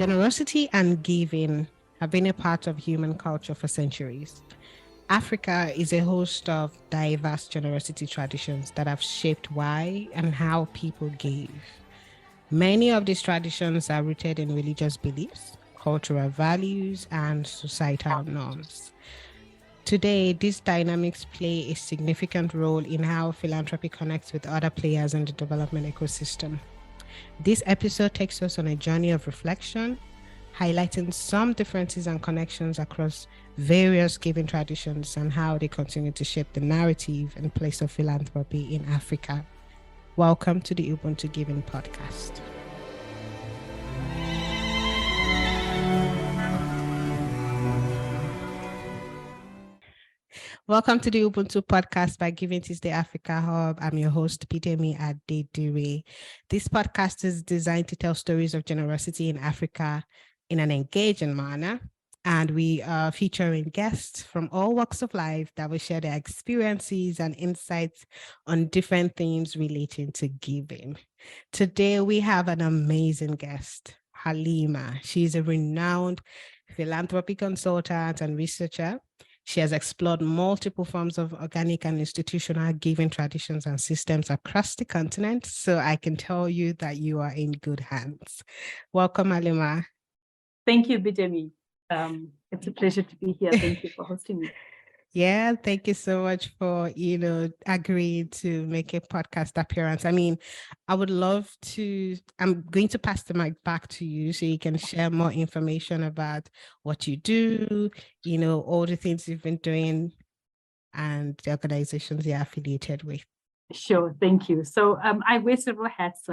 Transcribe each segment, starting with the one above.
Generosity and giving have been a part of human culture for centuries. Africa is a host of diverse generosity traditions that have shaped why and how people give. Many of these traditions are rooted in religious beliefs, cultural values, and societal norms. Today, these dynamics play a significant role in how philanthropy connects with other players in the development ecosystem. This episode takes us on a journey of reflection, highlighting some differences and connections across various giving traditions and how they continue to shape the narrative and place of philanthropy in Africa. Welcome to the Ubuntu Giving Podcast. Welcome to the Ubuntu podcast by GivingTuesday Africa Hub. I'm your host, Bidemi at Bidemi. This podcast is designed to tell stories of generosity in Africa in an engaging manner. And we are featuring guests from all walks of life that will share their experiences and insights on different themes relating to giving. Today, we have an amazing guest, Halima. She's a renowned philanthropy consultant and researcher. She has explored multiple forms of organic and institutional giving traditions and systems across the continent. So I can tell you that you are in good hands. Welcome, Halima. Thank you, Bidemi. It's a pleasure to be here. Thank you for hosting me. Yeah, thank you so much for, agreeing to make a podcast appearance. I mean, I'm going to pass the mic back to you so you can share more information about what you do, all the things you've been doing and the organizations you're affiliated with. Sure, thank you. So I wear several hats.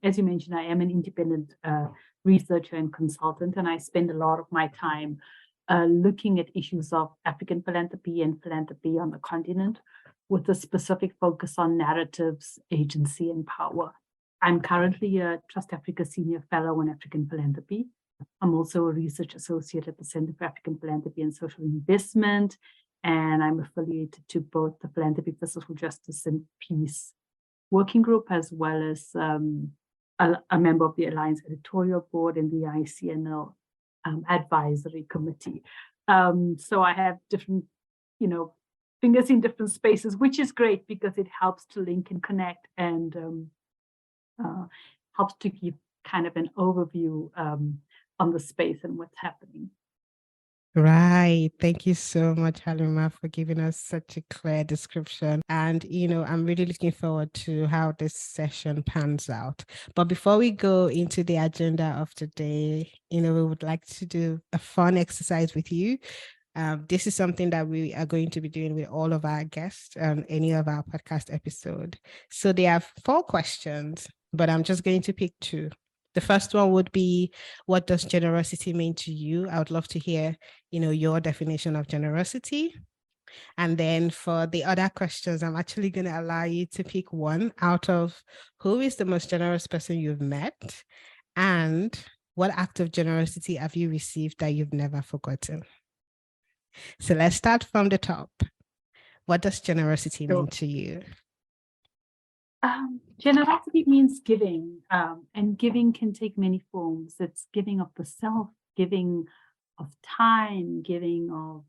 As you mentioned, I am an independent researcher and consultant, and I spend a lot of my time looking at issues of African philanthropy and philanthropy on the continent with a specific focus on narratives, agency, and power. I'm currently a Trust Africa Senior Fellow in African Philanthropy. I'm also a research associate at the Center for African Philanthropy and Social Investment, and I'm affiliated to both the Philanthropy for Social Justice and Peace Working Group, as well as a member of the Alliance Editorial Board and the ICNL Advisory Committee. So I have different, fingers in different spaces, which is great because it helps to link and connect and helps to give kind of an overview on the space and what's happening. Right. Thank you so much, Halima, for giving us such a clear description. And, I'm really looking forward to how this session pans out. But before we go into the agenda of today, we would like to do a fun exercise with you. This is something that we are going to be doing with all of our guests on any of our podcast episode. So they have 4 questions, but I'm just going to pick 2. The first one would be, what does generosity mean to you? I would love to hear, your definition of generosity. And then for the other questions, I'm actually going to allow you to pick one out of who is the most generous person you've met and what act of generosity have you received that you've never forgotten? So let's start from the top. What does generosity mean to you? Generosity means giving, and giving can take many forms. It's giving of the self, giving of time, giving of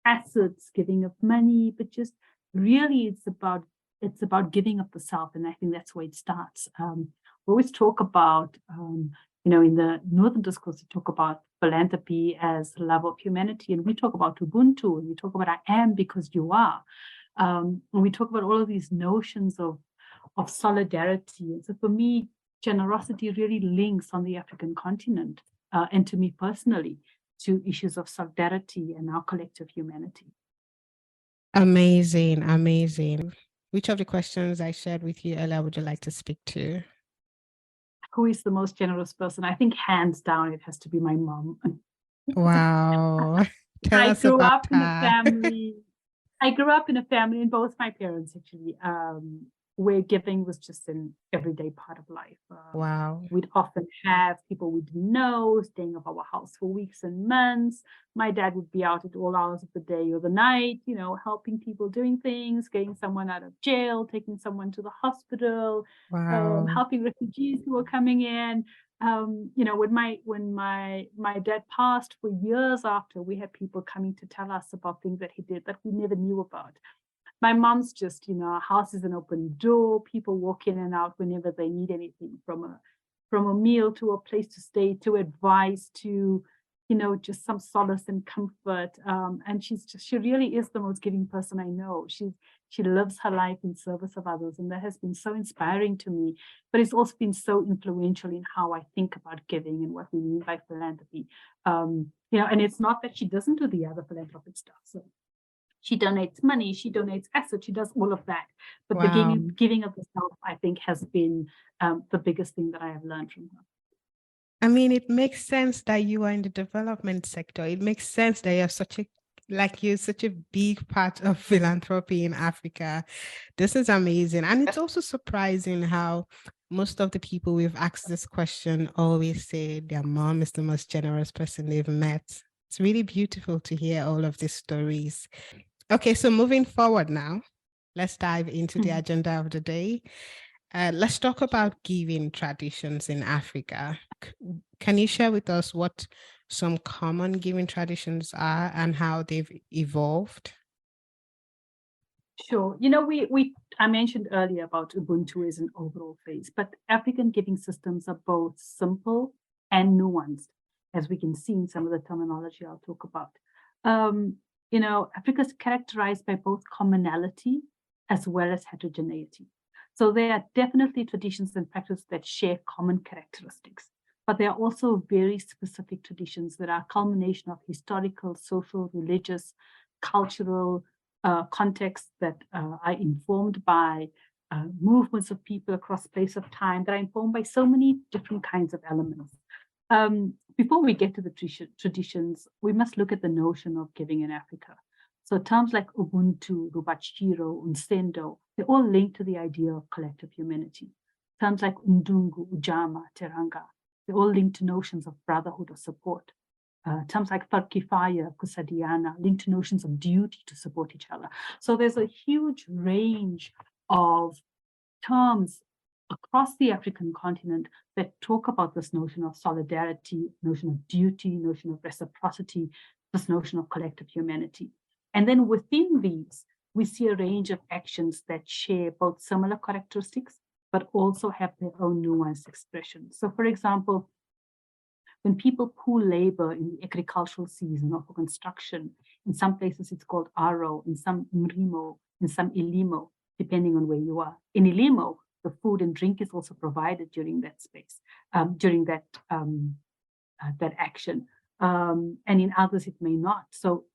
assets, giving of money, but just really it's about giving of the self, and I think that's where it starts. We always talk about, in the Northern discourse, we talk about philanthropy as love of humanity, and we talk about Ubuntu, and we talk about I am because you are, and we talk about all of these notions of solidarity. And so for me, generosity really links on the African continent, and to me personally, to issues of solidarity and our collective humanity. Amazing, amazing. Which of the questions I shared with you earlier would you like to speak to? Who is the most generous person? I think hands down, it has to be my mom. Wow. I grew up in a family. I grew up in a family, and both my parents actually, where giving was just an everyday part of life. Wow. We'd often have people we didn't know staying at our house for weeks and months. My dad would be out at all hours of the day or the night, helping people, doing things, getting someone out of jail, taking someone to the hospital, Wow. helping refugees who were coming in. when my dad passed, for years after, we had people coming to tell us about things that he did that we never knew about. My mom's just, our house is an open door. People walk in and out whenever they need anything, from a meal to a place to stay, to advice, to just some solace and comfort. And she really is the most giving person I know. She lives her life in service of others, and that has been so inspiring to me. But it's also been so influential in how I think about giving and what we mean by philanthropy. And it's not that she doesn't do the other philanthropic stuff. So she donates money, she donates assets, she does all of that. But Wow. the giving of herself, I think, has been the biggest thing that I have learned from her. I mean, it makes sense that you are in the development sector. It makes sense that you're such a big part of philanthropy in Africa. This is amazing. And it's also surprising how most of the people we've asked this question always say their mom is the most generous person they've met. It's really beautiful to hear all of these stories. Okay, so moving forward now, let's dive into the agenda of the day. Let's talk about giving traditions in Africa. Can you share with us what some common giving traditions are and how they've evolved? Sure. I mentioned earlier about Ubuntu as an overall phase, but African giving systems are both simple and nuanced, as we can see in some of the terminology I'll talk about. Africa is characterized by both commonality as well as heterogeneity. So there are definitely traditions and practices that share common characteristics, but there are also very specific traditions that are a culmination of historical, social, religious, cultural contexts that are informed by movements of people across space of time, that are informed by so many different kinds of elements. Before we get to the traditions, we must look at the notion of giving in Africa. So terms like Ubuntu, Rubachiro, Unsendo, they're all linked to the idea of collective humanity. Terms like Undungu, Ujama, Teranga, they're all linked to notions of brotherhood or support. Terms like Farkifaya, Kusadiana, linked to notions of duty to support each other. So there's a huge range of terms across the African continent that talk about this notion of solidarity, notion of duty, notion of reciprocity, this notion of collective humanity. And then within these, we see a range of actions that share both similar characteristics, but also have their own nuanced expressions. So for example, when people pool labor in the agricultural season or for construction, in some places it's called Aro, in some Mrimo, in some Ilimo, depending on where you are. In Ilimo, the food and drink is also provided during that space, during that action. And in others, it may not. So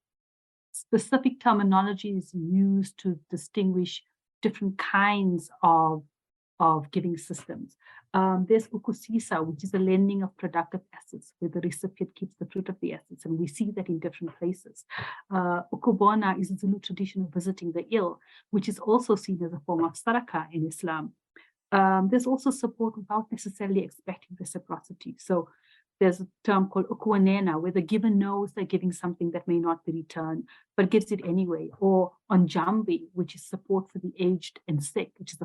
specific terminology is used to distinguish different kinds of giving systems. There's ukusisa, which is the lending of productive assets, where the recipient keeps the fruit of the assets, and we see that in different places. Ukubona is a Zulu tradition of visiting the ill, which is also seen as a form of sadaqah in Islam. There's also support without necessarily expecting reciprocity. So there's a term called ukuanena, where the giver knows they're giving something that may not be returned, but gives it anyway. Or on jambi, which is support for the aged and sick, which is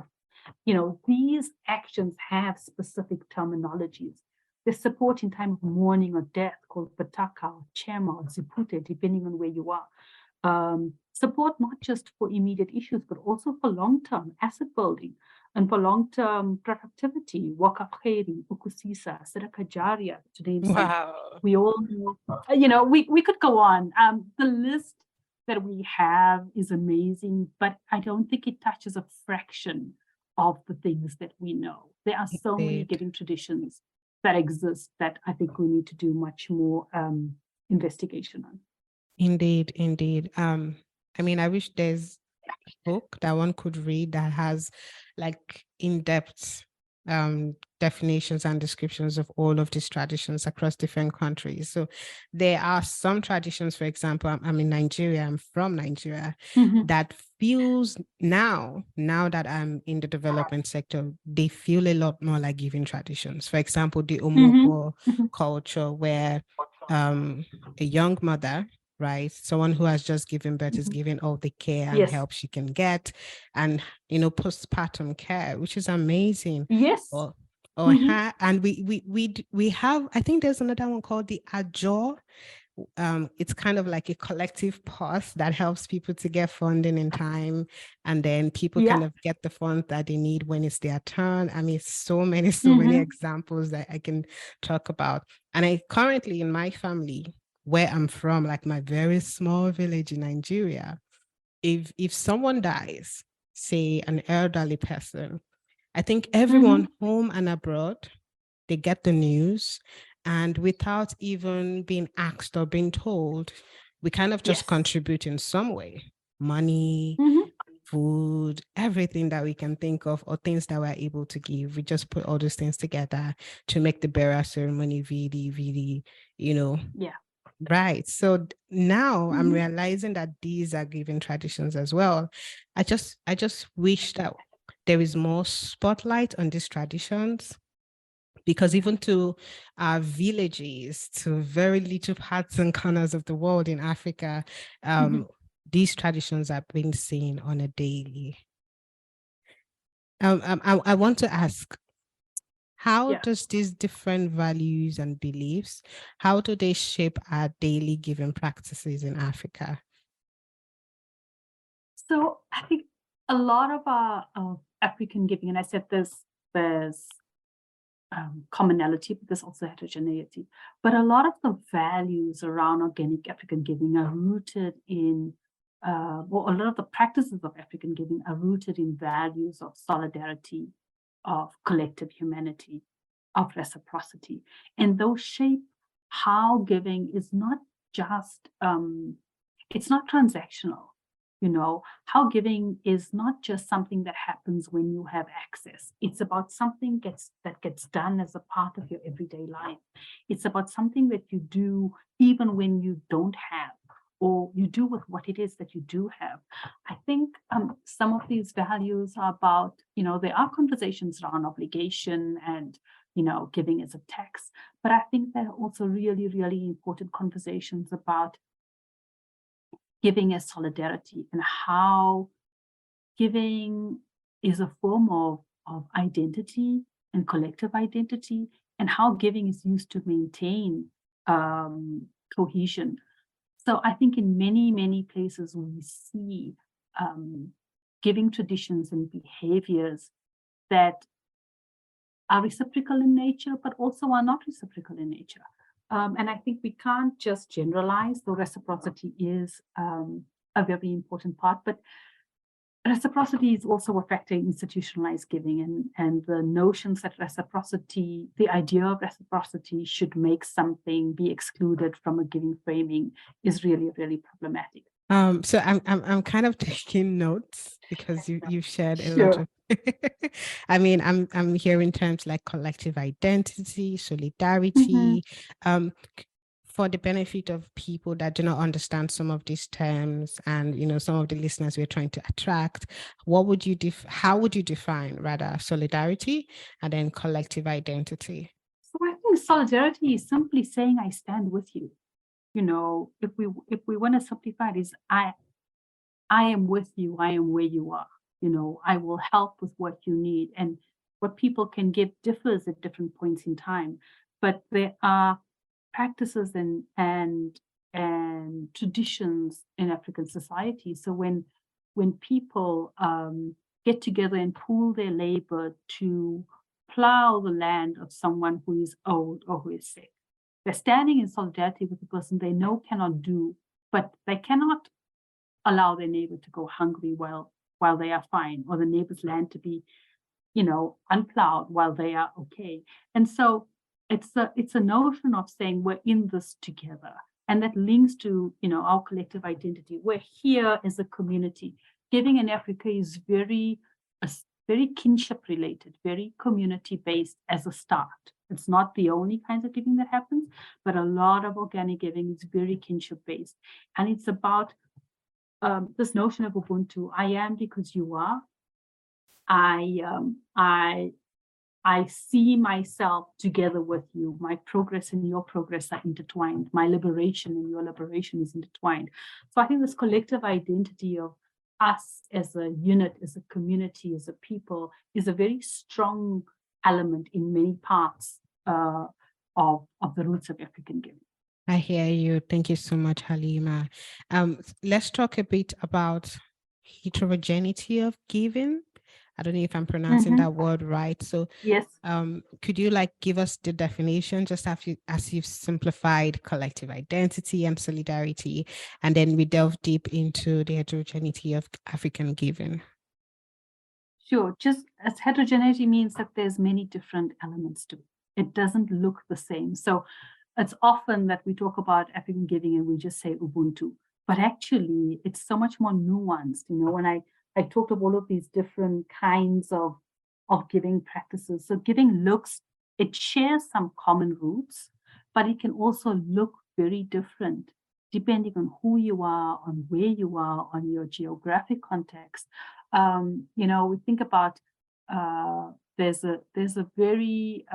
these actions have specific terminologies. There's support in time of mourning or death called pataka or chema or zipute, depending on where you are. Support not just for immediate issues, but also for long-term asset building and for long-term productivity. Waka kheri, ukusisa, sadaka jaria. Today, Wow. we all know. We could go on. The list that we have is amazing, but I don't think it touches a fraction of the things that we know. There are so many giving traditions that exist that I think we need to do much more investigation on. Indeed. I mean, I wish there's a book that one could read that has like in-depth definitions and descriptions of all of these traditions across different countries. So there are some traditions, for example, I'm in Nigeria, I'm from Nigeria, that feels now that I'm in the development sector, they feel a lot more like giving traditions. For example, the Omoko culture, where a young mother, right, someone who has just given birth is giving all the care and help she can get, and postpartum care, which is amazing. Yes. or and we have, I think there's another one called the Ajo. It's kind of like a collective pause that helps people to get funding in time, and then people kind of get the funds that they need when it's their turn. I mean, so many examples that I can talk about. And I currently, in my family, where I'm from, like my very small village in Nigeria, if someone dies, say an elderly person, I think everyone home and abroad, they get the news, and without even being asked or being told, we kind of just contribute in some way, money, food, everything that we can think of, or things that we're able to give. We just put all those things together to make the burial ceremony really, really, right. So now I'm realizing that these are giving traditions as well. I just wish that there is more spotlight on these traditions, because even to our villages, to very little parts and corners of the world in Africa, these traditions are being seen on a daily. I want to ask, how does these different values and beliefs, how do they shape our daily giving practices in Africa? So I think a lot of our African giving, and I said there's commonality, but there's also heterogeneity. But a lot of the values around organic African giving are rooted in, well, a lot of the practices of African giving are rooted in values of solidarity, of collective humanity, of reciprocity. And those shape how giving is not just, it's not transactional. How giving is not just something that happens when you have access. It's about something that gets done as a part of your everyday life. It's about something that you do even when you don't have, or you do with what it is that you do have. I think some of these values are about, there are conversations around obligation and, giving as a tax, but I think there are also really, really important conversations about giving as solidarity, and how giving is a form of identity and collective identity, and how giving is used to maintain cohesion. So I think in many, many places we see giving traditions and behaviors that are reciprocal in nature, but also are not reciprocal in nature. And I think we can't just generalize, though reciprocity is a very important part, but reciprocity is also a factor in institutionalized giving, and the notions that reciprocity, the idea of reciprocity should make something be excluded from a giving framing is really, really problematic. So I'm kind of taking notes because you've shared a lot of I mean, I'm hearing terms like collective identity, solidarity. For the benefit of people that do not understand some of these terms, and some of the listeners we're trying to attract, how would you define rather solidarity and then collective identity? So I think solidarity is simply saying I stand with you. If we want to simplify it, is I am with you, I am where you are. I will help with what you need. And what people can give differs at different points in time. But there are practices and traditions in African society. So when people get together and pool their labor to plow the land of someone who is old or who is sick, they're standing in solidarity with the person they know cannot do, but they cannot allow their neighbor to go hungry while they are fine, or the neighbor's land to be, unplowed while they are okay. And so it's a notion of saying we're in this together. And that links to, our collective identity. We're here as a community. Giving in Africa is very kinship related, very community based as a start. It's not the only kinds of giving that happens, but a lot of organic giving is very kinship based. And it's about this notion of Ubuntu. I am because you are. I see myself together with you. My progress and your progress are intertwined. My liberation and your liberation is intertwined. So I think this collective identity of us as a unit, as a community, as a people, is a very strong element in many parts of the roots of African giving. I hear you. Thank you so much, Halima. Let's talk a bit about heterogeneity of giving. I don't know if I'm pronouncing that word right. So yes, could you give us the definition, just as you've simplified collective identity and solidarity, and then we delve deep into the heterogeneity of African giving? Sure. Just as heterogeneity means that there's many different elements to it. It doesn't look the same. So it's often that we talk about African giving and we just say Ubuntu, but actually it's so much more nuanced. When I talked of all of these different kinds of giving practices. So giving it shares some common roots, but it can also look very different depending on who you are, on where you are, on your geographic context. We think about there's a very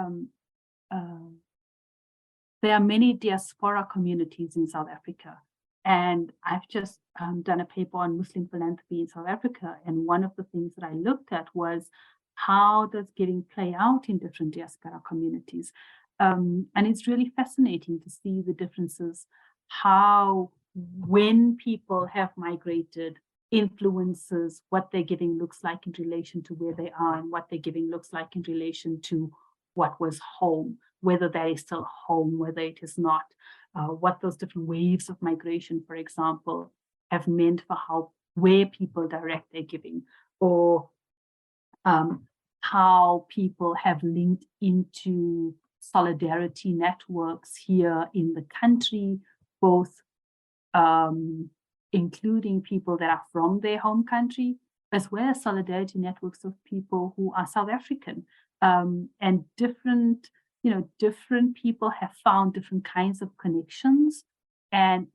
there are many diaspora communities in South Africa, and I've just done a paper on Muslim philanthropy in South Africa, and one of the things that I looked at was how does giving play out in different diaspora communities, and it's really fascinating to see the differences, how when people have migrated influences what their giving looks like in relation to where they are and what their giving looks like in relation to what was home, whether that is still home, whether it is not, what those different waves of migration, for example, have meant for where people direct their giving, or how people have linked into solidarity networks here in the country, both including people that are from their home country, as well as solidarity networks of people who are South African. And different people have found different kinds of connections and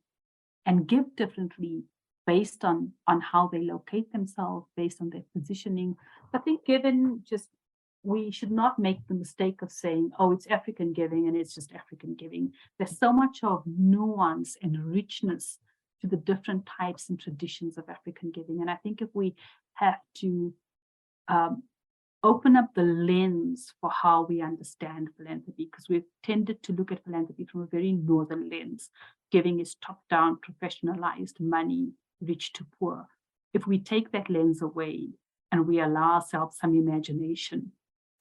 give differently based on how they locate themselves, based on their positioning. I think we should not make the mistake of saying, oh, it's African giving and it's just African giving. There's so much of nuance and richness to the different types and traditions of African giving. And I think if we have to open up the lens for how we understand philanthropy, because we've tended to look at philanthropy from a very northern lens. Giving is top-down, professionalized, money, rich to poor. If we take that lens away and we allow ourselves some imagination,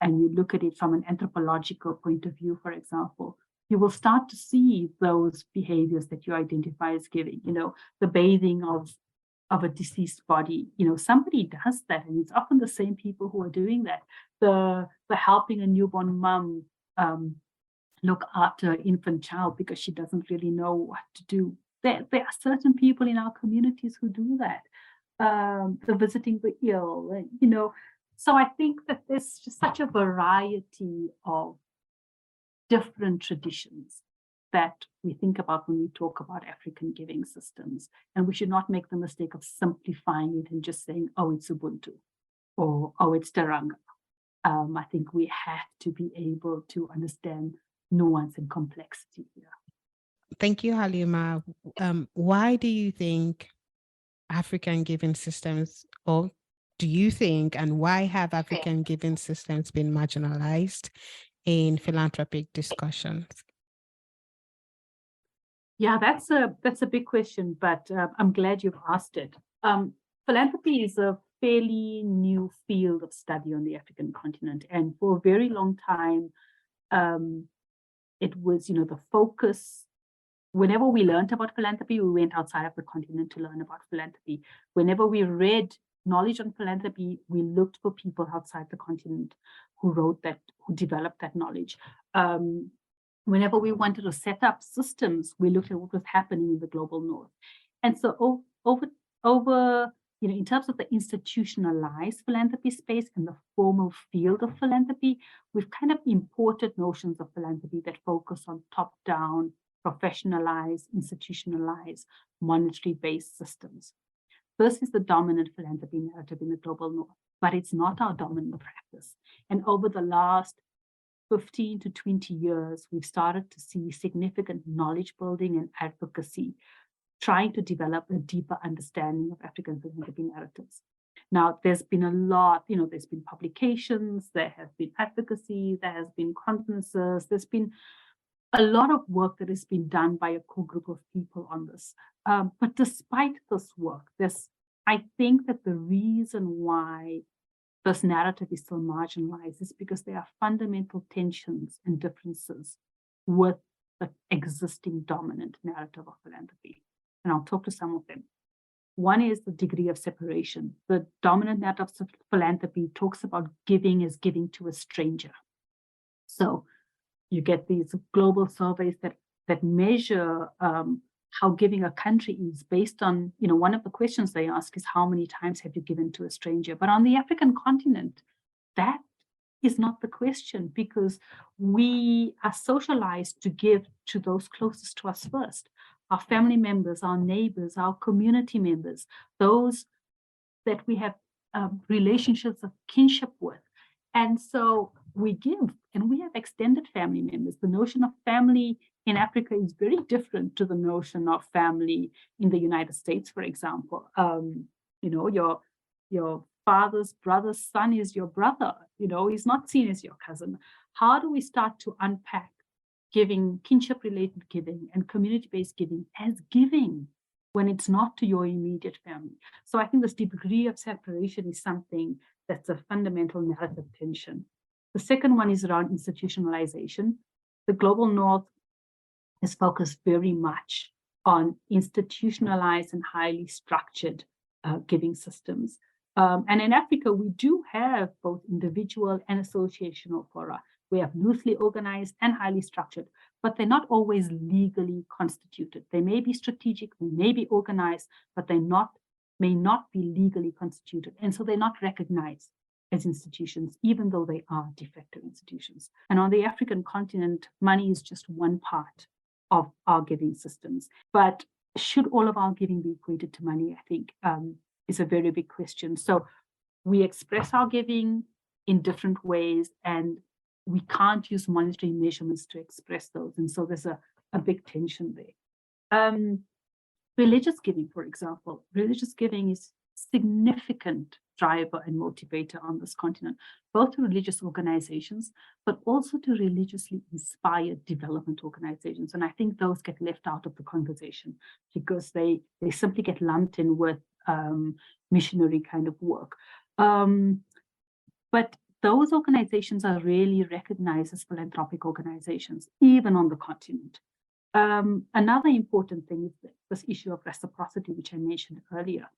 and you look at it from an anthropological point of view, for example, you will start to see those behaviors that you identify as giving, the bathing of a deceased body. Somebody does that, and it's often the same people who are doing that. The helping a newborn mom look after an infant child because she doesn't really know what to do. There are certain people in our communities who do that. The visiting the ill, So I think that there's just such a variety of different traditions that we think about when we talk about African giving systems. And we should not make the mistake of simplifying it and just saying, oh, it's Ubuntu, or oh, it's Teranga. I think we have to be able to understand nuance and complexity here. Thank you, Halima. Why do you think African giving systems, or do you think, and why have African giving systems been marginalized in philanthropic discussions? Yeah, that's a big question, but I'm glad you've asked it. Philanthropy is a fairly new field of study on the African continent, and for a very long time, it was, the focus. Whenever we learned about philanthropy, we went outside of the continent to learn about philanthropy. Whenever we read knowledge on philanthropy, we looked for people outside the continent who wrote that, who developed that knowledge. Whenever we wanted to set up systems, we looked at what was happening in the global north. And so over in terms of the institutionalized philanthropy space and the formal field of philanthropy, we've kind of imported notions of philanthropy that focus on top-down, professionalized, institutionalized, monetary-based systems. This is the dominant philanthropy narrative in the global north, but it's not our dominant practice. And over the last 15 to 20 years, we've started to see significant knowledge building and advocacy, trying to develop a deeper understanding of African philanthropy narratives. Now, there's been a lot, there's been publications, there have been advocacy, there has been conferences, there's been a lot of work that has been done by a core group of people on this. But despite this work, I think that the reason why this narrative is still marginalized is because there are fundamental tensions and differences with the existing dominant narrative of philanthropy. And I'll talk to some of them. One is the degree of separation. The dominant narrative of philanthropy talks about giving as giving to a stranger. So you get these global surveys that measure how giving a country is based on, one of the questions they ask is how many times have you given to a stranger? But on the African continent, that is not the question, because we are socialized to give to those closest to us first. Our family members, our neighbors, our community members, those that we have relationships of kinship with. And so we give, and we have extended family members. The notion of family in Africa is very different to the notion of family in the United States, for example. Your father's brother's son is your brother, he's not seen as your cousin. How do we start to unpack giving, kinship-related giving and community-based giving as giving when it's not to your immediate family? So I think this degree of separation is something that's a fundamental narrative tension. The second one is around institutionalization. The global north is focused very much on institutionalized and highly structured giving systems. And in Africa, we do have both individual and associational fora. We have loosely organized and highly structured, but they're not always legally constituted. They may be strategic, they may be organized, but they may not be legally constituted. And so they're not recognized as institutions, even though they are de facto institutions. And on the African continent, money is just one part of our giving systems. But should all of our giving be equated to money, I think is a very big question. So we express our giving in different ways, and we can't use monetary measurements to express those. And so there's a big tension there. Religious giving, for example, religious giving is significant driver and motivator on this continent, both to religious organizations, but also to religiously inspired development organizations. And I think those get left out of the conversation because they simply get lumped in with missionary kind of work. But those organizations are really recognized as philanthropic organizations, even on the continent. Another important thing is this issue of reciprocity, which I mentioned earlier.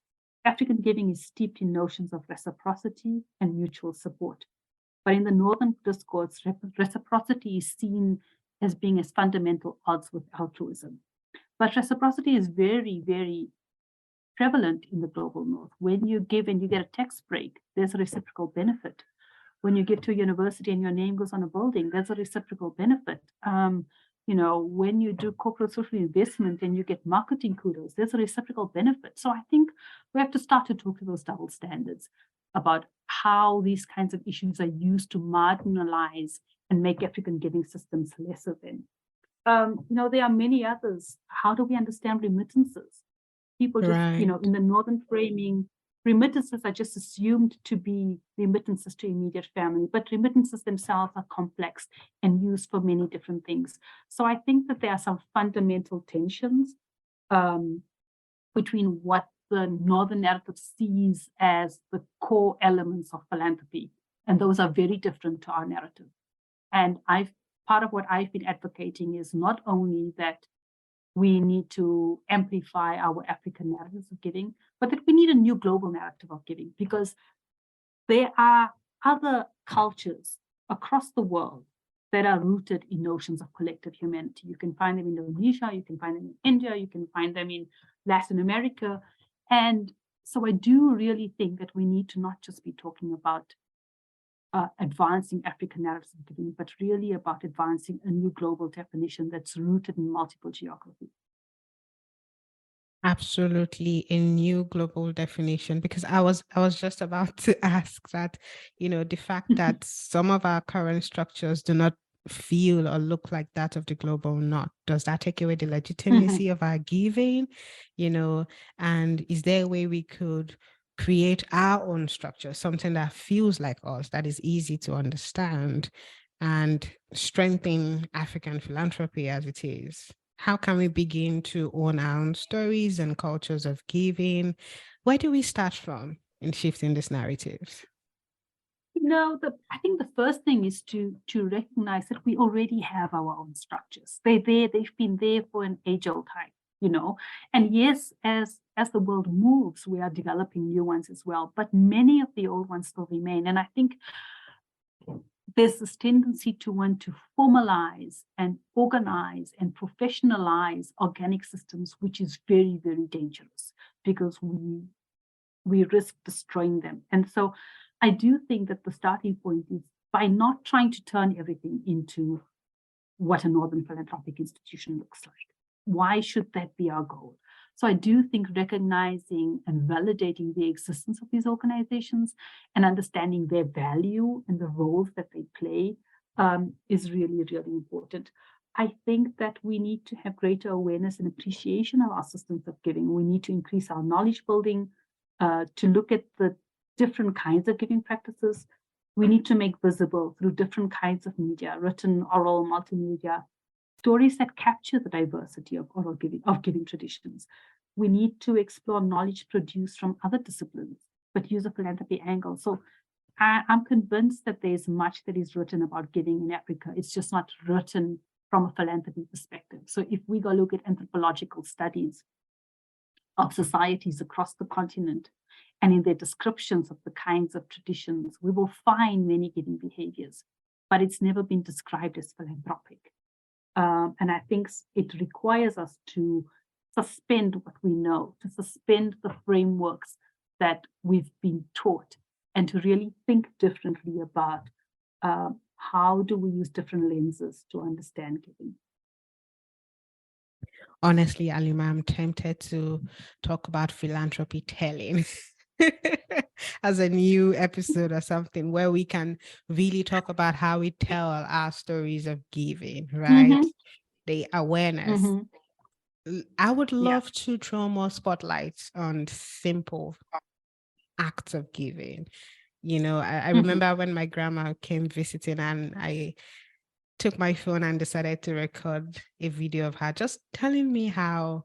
African giving is steeped in notions of reciprocity and mutual support. But in the Northern discourse, reciprocity is seen as being as fundamental odds with altruism. But reciprocity is very, very prevalent in the global North. When you give and you get a tax break, there's a reciprocal benefit. When you give to a university and your name goes on a building, there's a reciprocal benefit. When you do corporate social investment and you get marketing kudos, there's a reciprocal benefit. So I think we have to start to talk to those double standards about how these kinds of issues are used to marginalize and make African giving systems lesser than. There are many others. How do we understand remittances? People just, in the Northern framing, remittances are just assumed to be remittances to immediate family, but remittances themselves are complex and used for many different things. So I think that there are some fundamental tensions between what the Northern narrative sees as the core elements of philanthropy, and those are very different to our narrative. And part of what I've been advocating is not only that we need to amplify our African narratives of giving, but that we need a new global narrative of giving, because there are other cultures across the world that are rooted in notions of collective humanity. You can find them in Indonesia, you can find them in India, you can find them in Latin America. And so I do really think that we need to not just be talking about advancing African narratives of giving, but really about advancing a new global definition that's rooted in multiple geography. Absolutely, a new global definition, because I was just about to ask that, the fact that some of our current structures do not feel or look like that of the global north, does that take away the legitimacy of our giving? And is there a way we could create our own structure, something that feels like us, that is easy to understand, and strengthen African philanthropy as it is? How can we begin to own our own stories and cultures of giving? Where do we start from in shifting these narratives? I think the first thing is to recognize that we already have our own structures. They've been there for an age-old time. And yes, as the world moves, we are developing new ones as well, but many of the old ones still remain. And I think there's this tendency to want to formalize and organize and professionalize organic systems, which is very, very dangerous because we risk destroying them. And so I do think that the starting point is by not trying to turn everything into what a Northern philanthropic institution looks like. Why should that be our goal? So I do think recognizing and validating the existence of these organizations and understanding their value and the roles that they play is really, really important. I think that we need to have greater awareness and appreciation of our systems of giving. We need to increase our knowledge building, to look at the different kinds of giving practices. We need to make visible through different kinds of media, written, oral, multimedia, stories that capture the diversity of oral giving traditions. We need to explore knowledge produced from other disciplines, but use a philanthropy angle. So I'm convinced that there's much that is written about giving in Africa. It's just not written from a philanthropy perspective. So if we go look at anthropological studies of societies across the continent, and in their descriptions of the kinds of traditions, we will find many giving behaviors, but it's never been described as philanthropic. And I think it requires us to suspend what we know, to suspend the frameworks that we've been taught, and to really think differently about how do we use different lenses to understand giving. Honestly, Halima, I'm tempted to talk about philanthropy telling as a new episode or something where we can really talk about how we tell our stories of giving, right? The awareness. I would love to throw more spotlights on simple acts of giving. I remember when my grandma came visiting and I took my phone and decided to record a video of her just telling me how,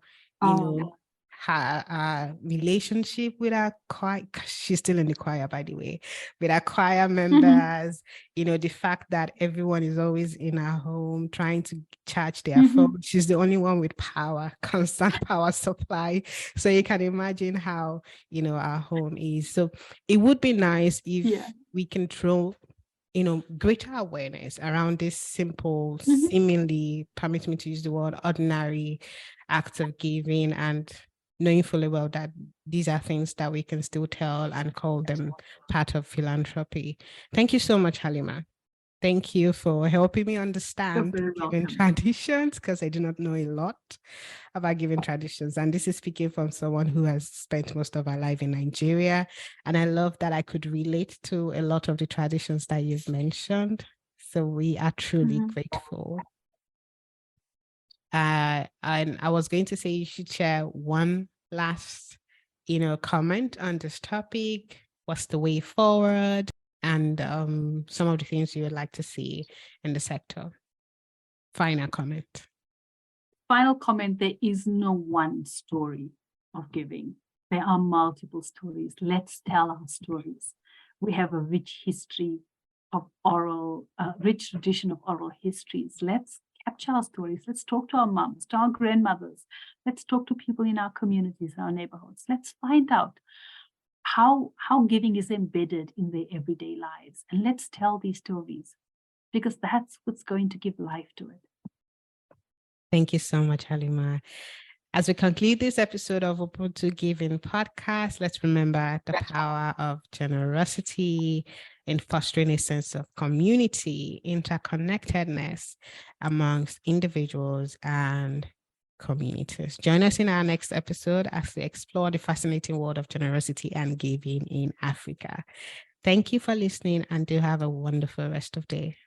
her relationship with our choir, she's still in the choir, by the way, with our choir members, the fact that everyone is always in our home trying to charge their phone. She's the only one with power, constant power supply. So you can imagine how, our home is. So it would be nice if we can throw greater awareness around this simple, seemingly, permit me to use the word, ordinary acts of giving, and knowing fully well that these are things that we can still tell and call them part of philanthropy. Thank you so much, Halima. Thank you for helping me understand giving traditions, because I do not know a lot about giving traditions. And this is speaking from someone who has spent most of our life in Nigeria. And I love that I could relate to a lot of the traditions that you've mentioned. So we are truly grateful. And I was going to say you should share one last, comment on this topic. What's the way forward? And some of the things you would like to see in the sector. Final comment. There is no one story of giving. There are multiple stories. Let's tell our stories. We have a rich history of rich tradition of oral histories. Let's capture our stories. Let's talk to our moms, to our grandmothers. Let's talk to people in our communities, our neighborhoods. Let's find out how giving is embedded in their everyday lives. And let's tell these stories, because that's what's going to give life to it. Thank you so much, Halima. As we conclude this episode of Ubuntu Giving Podcast, let's remember the power of generosity in fostering a sense of community, interconnectedness amongst individuals and communities. Join us in our next episode as we explore the fascinating world of generosity and giving in Africa. Thank you for listening, and do have a wonderful rest of the day.